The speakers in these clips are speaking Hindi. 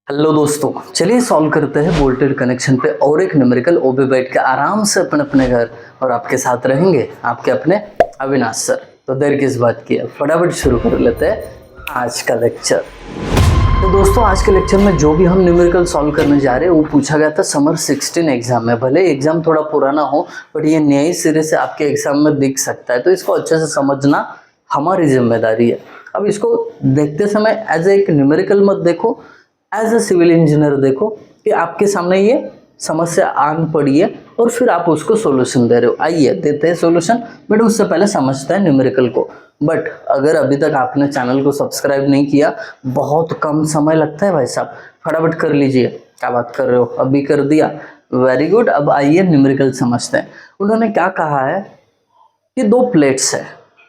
हेलो दोस्तों, चलिए सॉल्व करते हैं वोल्टेज कनेक्शन पे और एक न्यूमेरिकल। ओबे बैठ के आराम से अपने अपने घर और आपके साथ रहेंगे आपके अपने अविनाश सर। तो देर किस बात की है, फटाफट शुरू कर लेते हैं आज का लेक्चर। तो दोस्तों, आज के लेक्चर में जो भी हम न्यूमेरिकल सॉल्व करने जा रहे हैं वो पूछा गया था समर 16 एग्जाम में। भले एग्जाम थोड़ा पुराना हो बट ये नए सिरे से आपके एग्जाम में दिख सकता है, तो इसको अच्छे से समझना हमारी जिम्मेदारी है। अब इसको देखते समय एज एक न्यूमेरिकल मत देखो, एज ए सिविल इंजीनियर देखो कि आपके सामने ये समस्या आन पड़ी है और फिर आप उसको सॉल्यूशन दे रहे हो। आइए देते हैं सॉल्यूशन, बट उससे पहले समझते हैं न्यूमेरिकल को। बट अगर अभी तक आपने चैनल को सब्सक्राइब नहीं किया, बहुत कम समय लगता है भाई साहब, फटाफट कर लीजिए। क्या बात कर रहे हो, अभी कर दिया, वेरी गुड। अब आइए न्यूमेरिकल समझते हैं। उन्होंने क्या कहा है कि दो प्लेट्स है,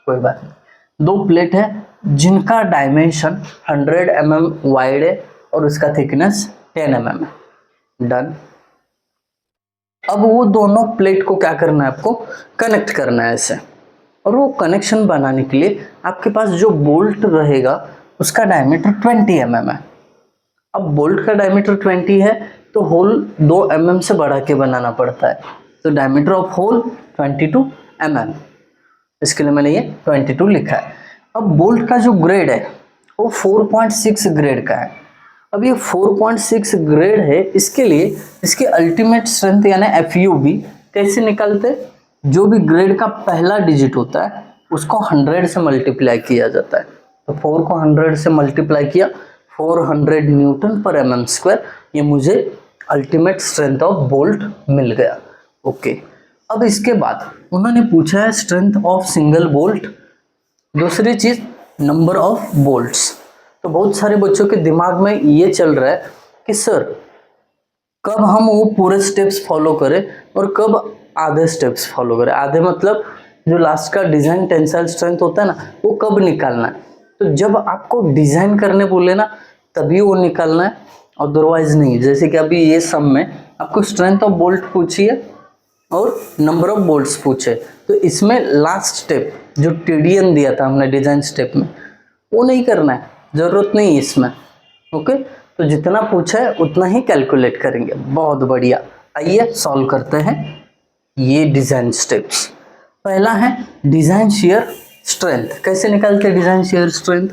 कोई बात नहीं, दो प्लेट है जिनका डायमेंशन 100 mm वाइड है और उसका थिकनेस 10 mm है। डन। अब वो दोनों प्लेट को क्या करना है, आपको कनेक्ट करना है ऐसे। और वो कनेक्शन बनाने के लिए आपके पास जो बोल्ट रहेगा उसका डायमीटर 20 mm है। अब बोल्ट का डायमीटर 20 है तो होल 2 mm से बढ़ा के बनाना पड़ता है, तो डायमीटर ऑफ होल 22 mm। इसके लिए मैंने ये 22 लिखा है। अब बोल्ट का जो ग्रेड है वो 4.6 ग्रेड का है। अब ये 4.6 ग्रेड है, इसके लिए इसके अल्टीमेट स्ट्रेंथ यानी FUB कैसे निकालते? जो भी ग्रेड का पहला डिजिट होता है उसको 100 से मल्टीप्लाई किया जाता है। तो 4 को 100 से मल्टीप्लाई किया, 400 न्यूटन पर mm स्क्वायर, ये मुझे अल्टीमेट स्ट्रेंथ ऑफ बोल्ट मिल गया। ओके। अब इसके बाद उन्होंने पूछा है स्ट्रेंथ ऑफ सिंगल बोल्ट, दूसरी चीज नंबर ऑफ बोल्ट्स। तो बहुत सारे बच्चों के दिमाग में ये चल रहा है कि सर कब हम वो पूरे स्टेप्स फॉलो करें और कब आधे स्टेप्स फॉलो करें। आधे मतलब जो लास्ट का डिजाइन टेंसाइल स्ट्रेंथ होता है ना, वो कब निकालना है। तो जब आपको डिजाइन करने बोले ना तभी वो निकालना है, अदरवाइज नहीं। जैसे कि अभी ये सब में आपको स्ट्रेंथ ऑफ बोल्ट पूछिए और नंबर ऑफ बोल्ट्स पूछे, तो इसमें लास्ट स्टेप जो TDN दिया था हमने डिजाइन स्टेप में वो नहीं करना है, जरूरत नहीं इसमें। ओके, तो जितना पूछा है उतना ही कैलकुलेट करेंगे। बहुत बढ़िया, आइए सॉल्व करते हैं ये डिजाइन स्टेप्स। पहला है डिजाइन शेयर स्ट्रेंथ। कैसे निकालते हैं design shear strength?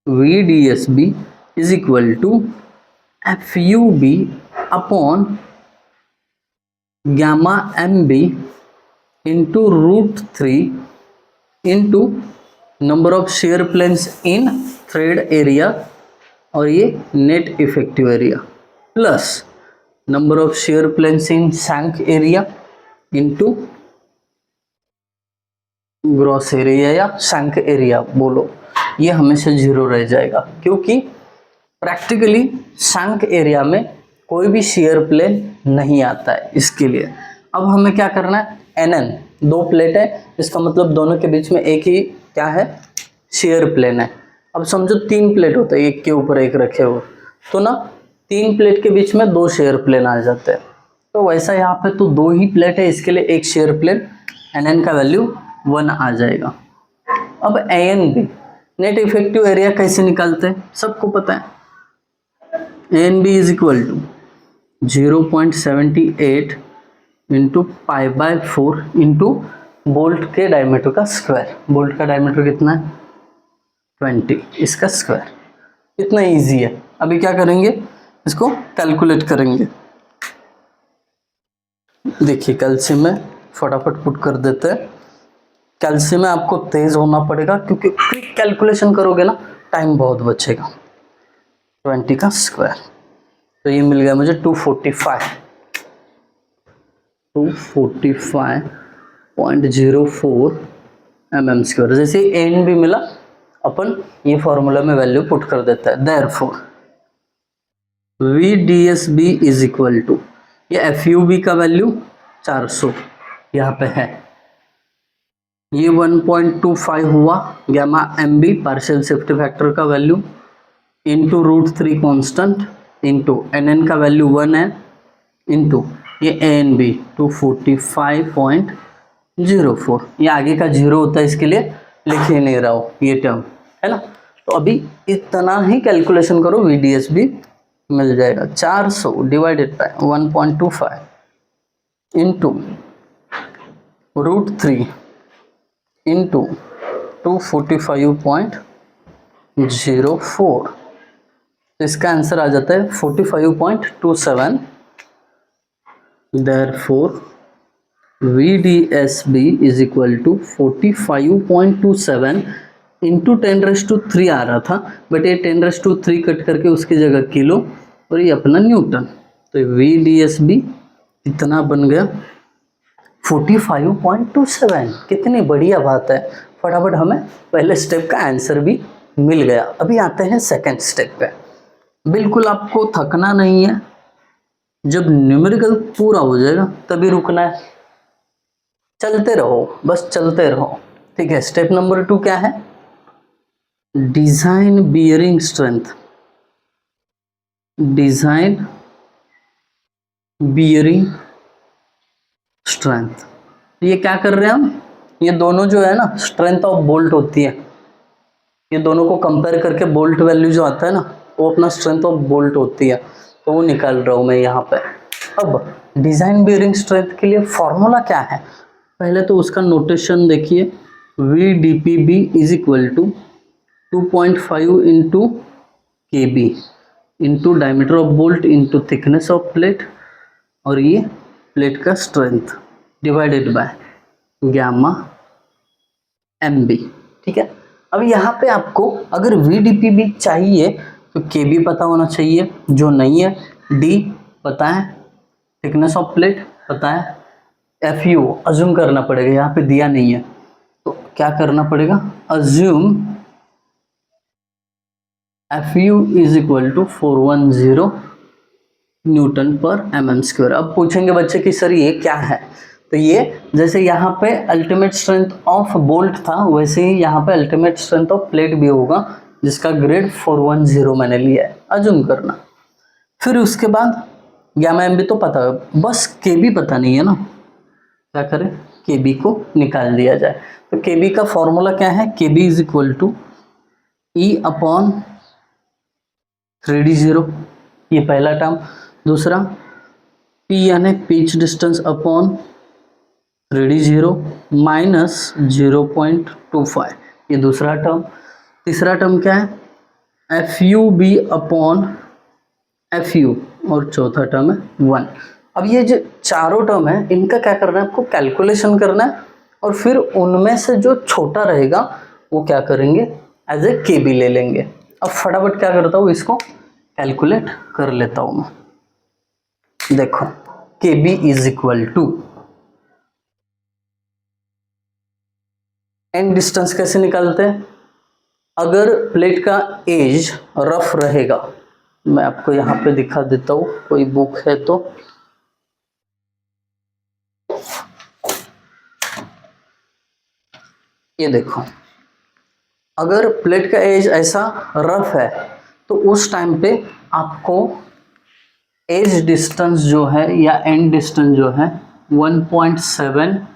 VDSB is equal to FUB upon gamma MB into √3 into number of shear planes in thread area और ये net effective area plus number of shear planes in shank area into gross area या सैंक एरिया बोलो, ये हमेशा 0 रह जाएगा क्योंकि प्रैक्टिकली सैंक एरिया में कोई भी शेयर प्लेन नहीं आता है। इसके लिए अब हमें क्या करना है, NN दो प्लेट है, इसका मतलब दोनों के बीच में एक ही क्या है, शेयर प्लेन है। अब समझो 3 प्लेट होता है, एक के ऊपर एक रखे हुए, तो ना 3 प्लेट के बीच में 2 शेयर प्लेन आ जाते हैं। तो वैसा यहाँ पे तो 2 ही प्लेट है, इसके लिए एक शेयर प्लेन, NN का वैल्यू 1 आ जाएगा। अब ANB नेट इफेक्टिव एरिया कैसे निकालते हैं, सबको पता है। ANB is equal to 0.78 into π/4 into bolt के डायमीटर का स्क्वायर। बोल्ट का डायमीटर कितना है, 20, इसका स्क्वायर। इतना इजी है। अभी क्या करेंगे, इसको कैलकुलेट करेंगे। देखिए कैल्शियम में फटाफट पुट कर देते हैं। कैल्शियम में आपको तेज होना पड़ेगा क्योंकि क्विक कैलकुलेशन करोगे ना टाइम बहुत बचेगा। 20 का स्क्वायर, तो ये मिल गया मुझे 245.04 mm स्क्वायर। जैसे एन भी मिला अपन ये फॉर्मूला में वैल्यू पुट कर देता है। Therefore VDSB is equal to, ये FUB का वैल्यू 400 यहाँ पे है, ये 1.25 हुआ, gamma MB partial safety factor का value into √3 constant into NN का वैल्यू 1 है इंटू ये ANB 245.04। ये आगे का 0 होता है, इसके लिए लिख ही नहीं रहा हो ये टर्म है ना। तो अभी इतना ही कैलकुलेशन करो, VDS भी मिल जाएगा। 400 डिवाइडेड बाय 1.25 इंटू √3 इंटू 245.04, तो इसका आंसर आ जाता है 45.27। Therefore VDSB is equal to 45.27 into 10⁻³ आ रहा था, बट ये 10⁻³ कट करके उसकी जगह किलो और ये अपना न्यूटन, तो VDSB इतना बन गया 45.27। कितनी बढ़िया बात है, फटाफट हमें पहले स्टेप का आंसर भी मिल गया। अभी आते हैं सेकंड स्टेप पे। बिल्कुल आपको थकना नहीं है, जब न्यूमेरिकल पूरा हो जाएगा तभी रुकना है, चलते रहो, बस चलते रहो। ठीक है, स्टेप नंबर 2 क्या है? Design bearing strength. Design bearing strength, ये क्या कर रहे हैं हम? ये दोनों जो है ना, स्ट्रेंथ ऑफ बोल्ट होती है, ये दोनों को कंपेयर करके बोल्ट वैल्यू जो आता है ना, वो अपना स्ट्रेंथ ऑफ बोल्ट होती है, तो वो निकाल रहा हूँ मैं यहाँ पे। अब डिजाइन बियरिंग स्ट्रेंथ के लिए फॉर्मूला क्या है? पहले तो उसका नोटेशन देखिए, VDPB is equal to 2.5 into KB into diameter of bolt into thickness of plate, और ये प्लेट का strength divided by gamma MB। ठीक है, अब यहाँ पे आपको अगर VDPB चाहिए तो KB पता होना चाहिए, जो नहीं है D पता है, थिकनेस ऑफ प्लेट पता है, FU अज्यूम करना पड़ेगा, यहाँ पे दिया नहीं है तो क्या करना पड़ेगा? Assume FU is equal to 410 newton पर mm²। अब पूछेंगे बच्चे कि सर ये क्या है? तो ये जैसे यहाँ पे अल्टीमेट स्ट्रेंथ ऑफ बोल्ट था, वैसे ही यहाँ पे अल्टीमेट स्ट्रेंथ ऑफ प्लेट भी होगा, जिसका ग्रेड 410 मैंने लिया है, अज्यूम करना। फिर उसके बाद गामा MB तो पता है, बस KB पता नहीं है ना, क्या करें? KB को निकाल दिया जाए। तो KB का फॉर्मूला क्या है? KB is equal to E/3D0, ये पहला टर्म। दूसरा P यानी pitch distance upon 3D0 minus 0.25, ये दूसरा टर्म। तीसरा टर्म क्या है? FUB अपॉन FU, और चौथा टर्म है 1। अब ये जो चारों टर्म है, इनका क्या करना है? आपको कैलकुलेशन करना है, और फिर उनमें से जो छोटा रहेगा वो क्या करेंगे? एज ए KB ले लेंगे। अब फटाफट क्या करता हूँ, इसको कैलकुलेट कर लेता हूँ मैं। देखो KB is equal to end distance कैसे निकालते हैं? अगर प्लेट का एज रफ रहेगा, मैं आपको यहाँ पे दिखा देता हूँ, कोई बुक है तो। ये देखो, अगर प्लेट का एज ऐसा रफ है तो उस टाइम पे आपको एज डिस्टेंस जो है या एंड डिस्टेंस जो है 1.7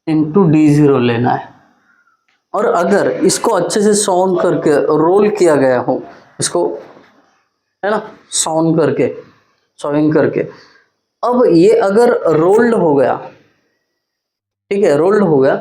इंटू D0 लेना है। और अगर इसको अच्छे से साउंड करके रोल किया गया हो, इसको है ना साउंड करके, सॉइंग करके, अब ये अगर रोल्ड हो गया, ठीक है, रोल्ड हो गया,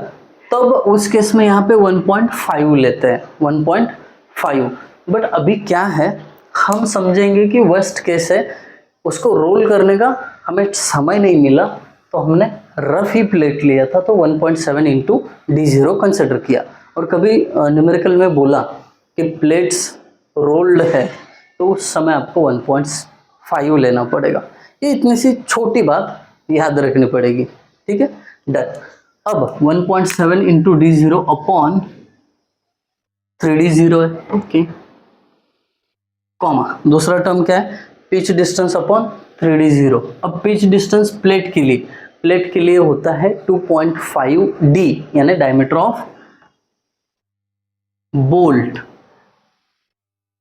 तब उस केस में यहाँ पे 1.5 लेते हैं, 1.5। बट अभी क्या है, हम समझेंगे कि वर्स्ट केस है, उसको रोल करने का हमें समय नहीं मिला, तो हमने रफ ही प्लेट लिया था, तो 1.7 इंटू D0 कंसिडर किया। और कभी न्यूमेरिकल में बोला कि प्लेट्स रोल्ड है, तो उस समय आपको 1.5 लेना पड़ेगा। ये इतनी सी छोटी बात याद रखनी पड़ेगी, ठीक है, डन। अब 1.7 इंटू D0 अपॉन 3D0 है, ओके, कॉमा, दूसरा टर्म क्या है? Pitch distance upon 3D0। अब पिच डिस्टेंस प्लेट के लिए होता है 2.5D, यानी डायमीटर ऑफ बोल्ट।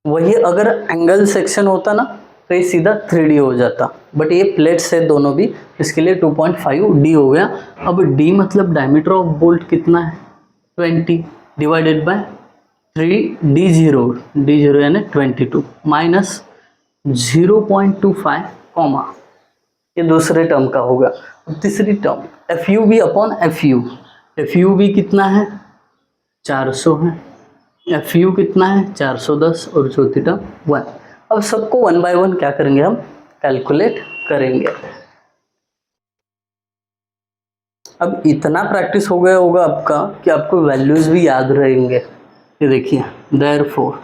वही अगर एंगल सेक्शन होता ना तो ये सीधा 3D हो जाता, बट ये प्लेट्स है दोनों भी, इसके लिए 2.5D हो गया। अब D मतलब डायमीटर ऑफ बोल्ट कितना है? 20 डिवाइडेड बाय 3d0 यानी 22 माइनस 0.25 कॉमा, ये दूसरे टर्म का होगा। तीसरी term F U B upon F U B कितना है 400 है, एफ यू कितना है 410 और चौथी टर्म 1। अब सबको 1 बाय 1 क्या करेंगे हम कैलकुलेट करेंगे। अब इतना प्रैक्टिस हो गया होगा आपका कि आपको वैल्यूज भी याद रहेंगे। ये देखिए देयरफॉर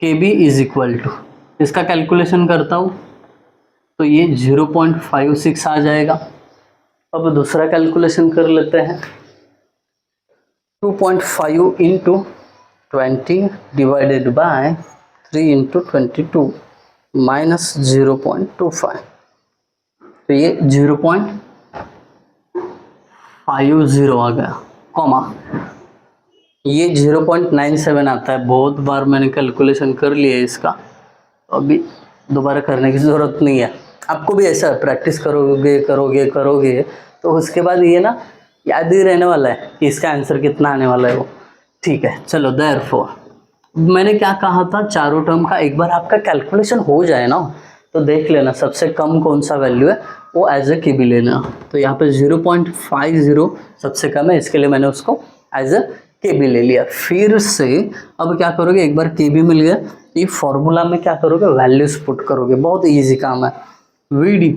के बी इज इक्वल टू, इसका कैलकुलेशन करता हूँ तो ये 0.56 आ जाएगा। अब दूसरा कैलकुलेशन कर लेते हैं 2.5 into 20 divided by 3 into 22 minus 0.25, तो ये 0.50 आ गया कॉमा, ये 0.97 आता है। बहुत बार मैंने कैलकुलेशन कर लिया है इसका, तो अभी दोबारा करने की ज़रूरत नहीं है। आपको भी ऐसा प्रैक्टिस करोगे तो उसके बाद ये ना याद ही रहने वाला है कि इसका आंसर कितना आने वाला है वो। ठीक है, चलो देयरफॉर मैंने क्या कहा था, चारों टर्म का एक बार आपका कैलकुलेशन हो जाए ना तो देख लेना सबसे कम कौन सा वैल्यू है वो एज ए के बी लेना। तो यहाँ पे 0.50 सबसे कम है, इसके लिए मैंने उसको एज ए के बी ले लिया। फिर से अब क्या करोगे, एक बार के बी मिल गया, ये फॉर्मूला में क्या करोगे वैल्यूज पुट करोगे, बहुत इजी काम है। V D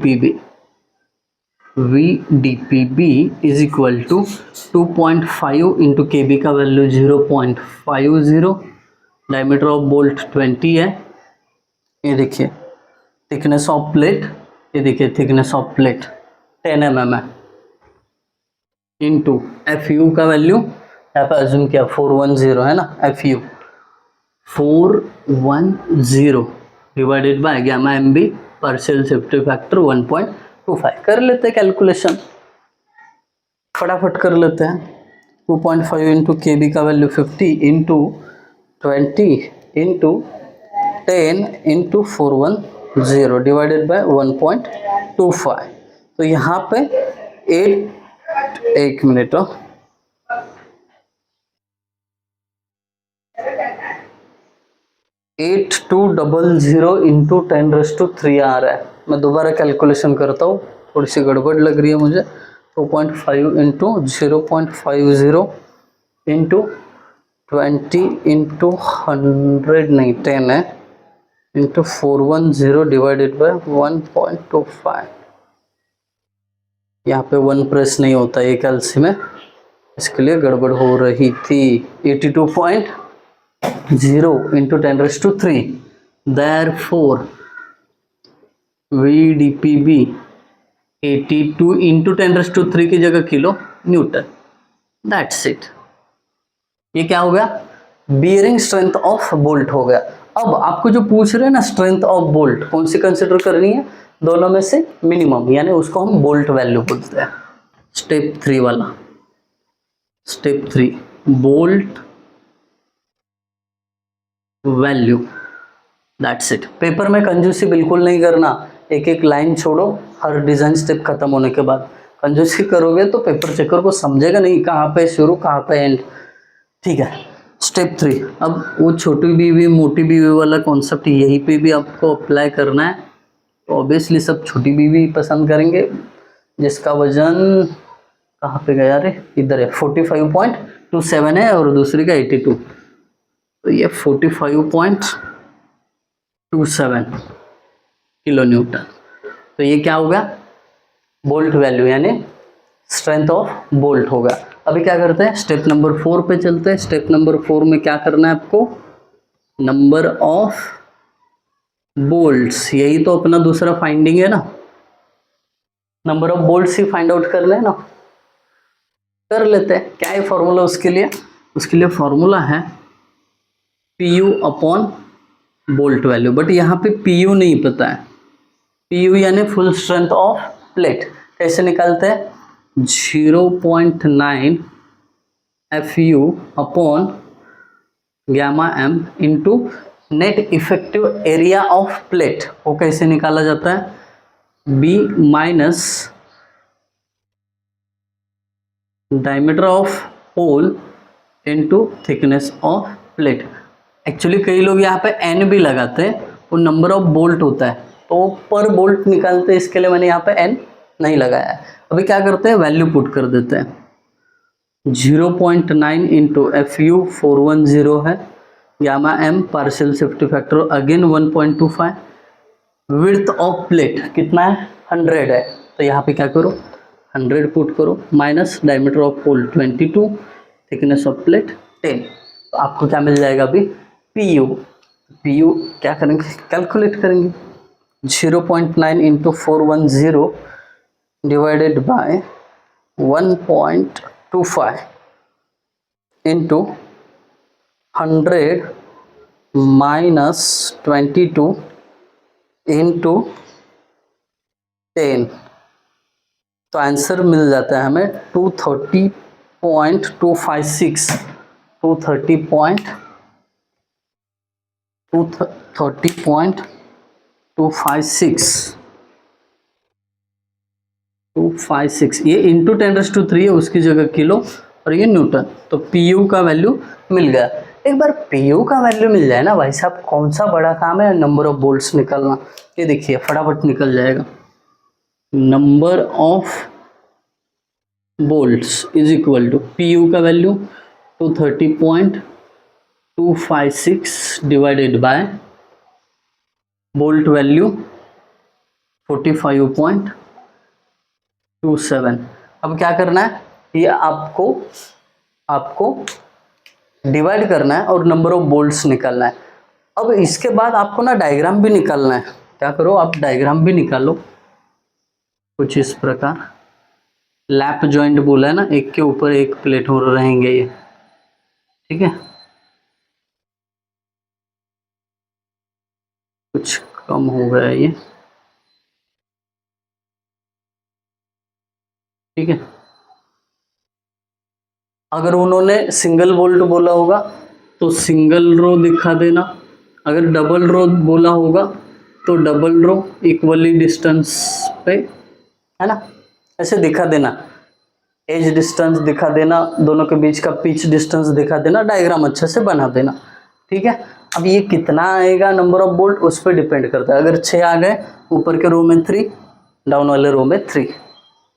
P B is equal to 2.5 into K B का वैल्यू 0.50, डायमीटर ऑफ बोल्ट 20 है, ये देखिए थिकनेस ऑफ प्लेट, ये देखिए थिकनेस ऑफ प्लेट 10 mm है, इंटू एफ यू का वैल्यू यहाँ पे अज्यूम किया 410 है ना, F U 410 divided by gamma M B partial safety factor 1.25। कर लेते हैं कैलकुलेशन, फटाफट कर लेते हैं। 2.5 इंटू के बी का value 50 into 20 into 10 into 410 divided bye 1.25, तो यहाँ पे 8200 इंटू 10³ आ रहा है। मैं दोबारा कैलकुलेशन करता हूँ, थोड़ी सी गड़बड़ लग रही है मुझे। 2.5 इंटू 0.50 इंटू 20 इंटू 100 नहीं 10 है, इंटू 410 डिवाइडेड बाय 1.25। यहाँ पे 1 प्रेस नहीं होता है कैल्सी में, इसके लिए गड़बड़ हो रही थी। 82.0 into 10³ therefore V D P B 82 into 10³ की जगह किलो न्यूटन, दैट्स इट। ये क्या हो गया, बियरिंग स्ट्रेंथ ऑफ बोल्ट हो गया। अब आपको जो पूछ रहे हैं ना स्ट्रेंथ ऑफ बोल्ट कौन सी कंसिडर करनी है, दोनों में से मिनिमम, यानी उसको हम बोल्ट वैल्यू बोलते हैं। स्टेप 3 वाला, step 3 bolt value, that's it. Paper में कंजूसी बिल्कुल नहीं करना, एक एक लाइन छोड़ो हर डिजाइन स्टेप खत्म होने के बाद। कंजूसी करोगे तो पेपर चेकर को समझेगा नहीं कहाँ पे शुरू कहाँ पे एंड। ठीक है, स्टेप 3। अब वो छोटी बीवी मोटी बीवी वाला कॉन्सेप्ट यहीं पे भी आपको अप्लाई करना है। तो ऑब्वियसली सब छोटी बीवी पसंद करेंगे जिसका वजन कहाँ पे गया रे, इधर है 45.27 है और दूसरी का 82, तो ये 45.27 किलो न्यूटन। तो ये क्या होगा बोल्ट वैल्यू यानी स्ट्रेंथ ऑफ बोल्ट होगा। अभी क्या करते हैं स्टेप नंबर 4 पे चलते हैं। स्टेप नंबर 4 में क्या करना है आपको, नंबर ऑफ बोल्ट्स, यही तो अपना दूसरा फाइंडिंग है ना, नंबर ऑफ बोल्ट्स ही फाइंड आउट करना है ना। कर लेते हैं, क्या है फॉर्मूला उसके लिए, उसके लिए फॉर्मूला है P U upon bolt value, but यहाँ पे पी यू नहीं पता है। पी यू यानी फुल स्ट्रेंथ ऑफ प्लेट, कैसे निकालते हैं 0.9 F U upon gamma M into net effective area of plate, वो कैसे निकाला जाता है B minus diameter of hole into thickness of plate. Actually कई लोग यहाँ पे एन भी लगाते हैं, वो नंबर ऑफ बोल्ट होता है तो पर बोल्ट निकालते हैं, इसके लिए मैंने यहाँ पे एन नहीं लगाया है। अभी क्या करते हैं, वैल्यू पुट कर देते हैं। 0.9 इंटू FU410 है, gamma M partial safety factor again 1.25, width of plate कितना है 100 है, तो यहाँ पे क्या करो 100 पुट करो, minus diameter of hole 22, thickness of plate 10, तो आपको क्या मिल जाएगा अभी PU। PU क्या करेंगे, कैलकुलेट करेंगे। 0.9 into 410 divided bye 1.25 into 100 minus 22 into 10, तो आंसर मिल जाता है हमें 230.256 230.256 ये इंटू 10⁻³ है, उसकी जगह किलो और ये न्यूटन, तो PU का वैल्यू मिल गया। एक बार PU का वैल्यू मिल जाए ना भाई साहब, कौन सा बड़ा काम है नंबर ऑफ बोल्ट्स निकलना। ये देखिए फटाफट निकल जाएगा, number of bolts is equal to PU का value 230.256 divided by bolt value 45.27। अब क्या करना है, ये आपको डिवाइड करना है और नंबर ऑफ बोल्ट्स निकालना है। अब इसके बाद आपको ना डायग्राम भी निकालना है। क्या करो, आप डायग्राम भी निकालो कुछ इस प्रकार। लैप जॉइंट बोला है ना, एक के ऊपर एक प्लेट हो रहेंगे ये, ठीक है। कुछ कम हो गया ये, ठीक है। अगर उन्होंने सिंगल बोल्ट बोला होगा तो सिंगल रो दिखा देना, अगर डबल रो बोला होगा तो डबल रो इक्वली डिस्टेंस पे, है ना, ऐसे दिखा देना। एज डिस्टेंस दिखा देना, दोनों के बीच का पिच डिस्टेंस दिखा देना, डायग्राम अच्छे से बना देना, ठीक है। अब ये कितना आएगा नंबर ऑफ बोल्ट उस पर डिपेंड करता है। अगर 6 आ गए, ऊपर के रो में 3, डाउन वाले रो में 3,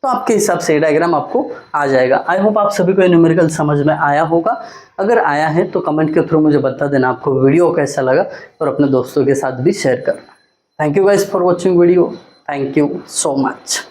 तो आपके हिसाब से डायग्राम आपको आ जाएगा। आई होप आप सभी को ये न्यूमेरिकल समझ में आया होगा। अगर आया है तो कमेंट के थ्रू मुझे बता देना आपको वीडियो कैसा लगा, और अपने दोस्तों के साथ भी शेयर करना। Thank you guys for watching video, thank you so much.